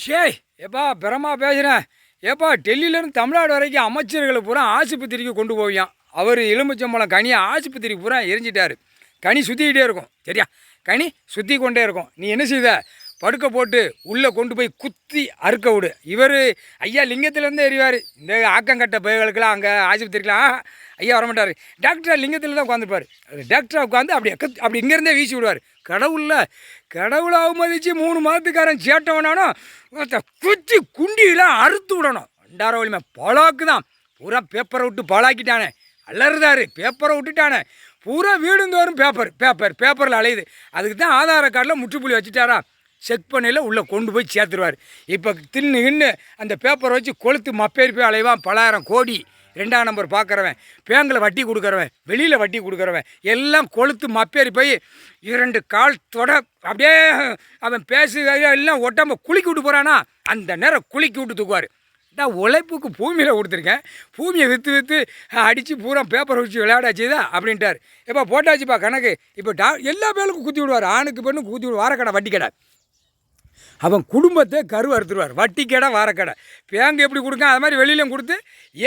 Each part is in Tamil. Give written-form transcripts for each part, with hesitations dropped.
ஷேய் ஏப்பா பிரமா பேசுகிறேன். ஏப்பா டெல்லியிலேருந்து தமிழ்நாடு வரைக்கும் அமைச்சர்களை பூரா ஆஸ்பத்திரிக்கு கொண்டு போவியான். அவர் எலுமிச்சம்பழம் கனியை ஆஸ்பத்திரிக்கு பூரா எரிஞ்சிட்டார். கனி சுற்றிக்கிட்டே இருக்கும், சரியா? கனி சுற்றி கொண்டே இருக்கும். நீ என்ன செய்த? படுக்க போட்டு உள்ளே கொண்டு போய் குத்தி அறுக்க விடு. இவர் ஐயா லிங்கத்திலேருந்து எறிவார். இந்த ஆக்கங்கட்ட பயிர்களுக்கெல்லாம் அங்கே ஆஸ்பத்திரிக்கெலாம் ஐயா வரமாட்டார். டாக்டர் லிங்கத்தில் தான் உட்காந்துருப்பார். டாக்டராக உட்காந்து அப்படி இங்கேருந்தே வீசி விடுவார். கடவுளை அவமதித்து 3 மாதத்துக்காரன் சேட்டவனானோ குத்தி குண்டியெல்லாம் அறுத்து விடணும். 2 வலிமை பழாக்கு தான் பூரா பேப்பரை விட்டு பழாக்கிட்டானே. அலறுதாரு, பேப்பரை விட்டுட்டானே. பூரா வீடுந்தோறும் பேப்பரில் அலையுது. அதுக்கு தான் ஆதார கார்டில் முற்றுப்புள்ளி வச்சுட்டாரா? செக் பண்ணியில் உள்ளே கொண்டு போய் சேர்த்துருவார். இப்போ தின்னு அந்த பேப்பரை வச்சு கொளுத்து மப்பேறி போய் அலைவான். 10,000 கோடி 2ஆம் நம்பர் பார்க்குறவன், பேங்கில் வட்டி கொடுக்குறவன், வெளியில் வட்டி கொடுக்குறவன் எல்லாம் கொளுத்து மப்பேறி போய் 2 கால் தொட அப்படியே அவன் எல்லாம் உடம்ப குளிக்கி விட்டு போகிறானா அந்த நேரம் குளிக்கி விட்டு தூக்குவார். நான் உழைப்புக்கு பூமியில் கொடுத்துருக்கேன், பூமியை விற்று அடித்து பூரா பேப்பரை வச்சு விளையாடாச்சுதா அப்படின்ட்டார். எப்போ போட்டாச்சுப்பா கணக்கு. இப்போ எல்லா பேருக்கும் குத்தி விடுவார். ஆணுக்கு பெண்ணுக்கு குத்தி விடுவார். வாரக்கடை வட்டி கடை அவன் குடும்பத்தை அறுத்துருவார். வட்டி கடை வாரக்கடை பேங்க் எப்படி கொடுக்கான் அது மாதிரி வெளியிலையும் கொடுத்து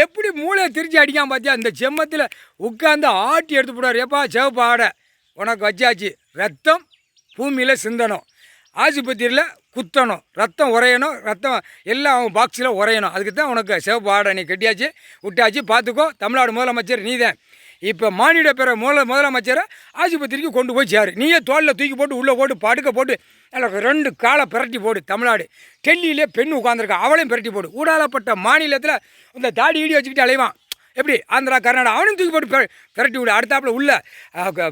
எப்படி மூளையை திரிச்சு அடிக்காம பார்த்தியா? அந்த செம்மத்தில் உட்காந்து ஆட்டி எடுத்து போடுவார். எப்பா சிவப்பு ஆடை உனக்கு வச்சாச்சு, ரத்தம் பூமியில் சிந்தணும், ஆஸ்பத்திரியில் குத்தணும், ரத்தம் உரையணும், ரத்தம் எல்லாம் அவன் பாக்ஸில் உரையணும். அதுக்கு தான் உனக்கு சிவப்பு ஆடை நீ கட்டியாச்சு விட்டாச்சு. பார்த்துக்கோ, தமிழ்நாடு முதலமைச்சர் நீ தான். இப்போ மானிட பிற முதலமைச்சரை ஆஸ்பத்திரிக்கு கொண்டு போய் சேரு. நீயே தோளில் தூக்கி போட்டு உள்ளே போட்டு படுக்க போட்டு நல்லா 2 காலை பிரட்டி போடு. தமிழ்நாடு டெல்லியிலே பெண் உட்காந்துருக்கா, அவளையும் பிரட்டி போடு. ஊடாலப்பட்ட மாநிலத்தில் இந்த தாடி ஈடி வச்சுக்கிட்டு அலைவான். எப்படி ஆந்திரா கர்நாடகா அவனையும் தூக்கி போட்டு பிரட்டி விடு. அடுத்தாப்பில் உள்ள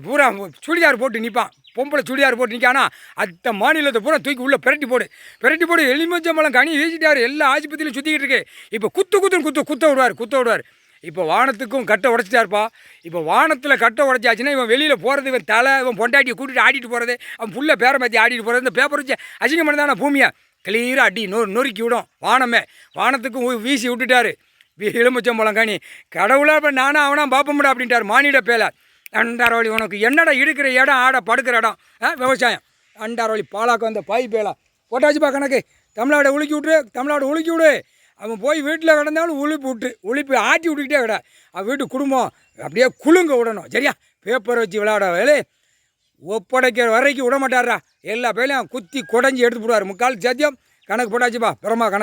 பூரா சுடிதார் போட்டு நிற்பான். பொம்பளை சுடிதார் போட்டு நிற்கானா அந்த மாநிலத்தை பூரா தூக்கி உள்ளே பிரட்டி போடு. எலுமிச்சம்பழம் கனி வீசிட்டார். எல்லா ஆஸ்பத்திரியிலும் சுற்றிக்கிட்டு இருக்கு. இப்போ குத்த விடுவார். இப்போ வானத்துக்கும் கட்டை உடச்சிட்டாருப்பா. இப்போ வானத்தில் கட்டை உடச்சாச்சுன்னா இவன் வெளியில் போகிறது, இவன் தலை, இவன் பொண்டாட்டியை கூட்டிகிட்டு ஆடிட்டு போகிறது, அவன் புள்ள பேரை மாற்றி ஆடிட்டு போகிறது. இந்த பேப்பர் வச்சு அசிங்கம் பண்ணி தானே பூமியை கிளியராக அடி நொறுக்கி விடும். வானத்துக்கும் வீசி விட்டுட்டாரு. எலுமிச்சம்பழம் கனி கடவுளாக இப்போ நானும் அவனா பாப்பமுடா அப்படின்ட்டார். மானிட பேலை 2 வழி உனக்கு என்னடா இருக்கிற இடம் ஆட படுக்கிற இடம் விவசாயம். 2 வழி பாலாக்கு வந்த பாய் பேலா போட்டாச்சுப்பா கணக்கு. தமிழ்நாடு உலுக்கி விடு. அவன் போய் வீட்டில் கிடந்தாலும் உழுப்பி ஆட்டி விட்டுக்கிட்டே கிட. அவன் வீட்டு குடும்பம் அப்படியே குலுங்க விடணும், சரியா? பேப்பரை வச்சு விளையாட வேலை ஒப்படைக்கிற வரைக்கும் விட மாட்டாரா. எல்லா பேலையும் குத்தி குடஞ்சி எடுத்து போடுவார். 3/4 சத்தியம் கணக்கு போட்டாச்சுப்பா. பிரமா கணக்கு.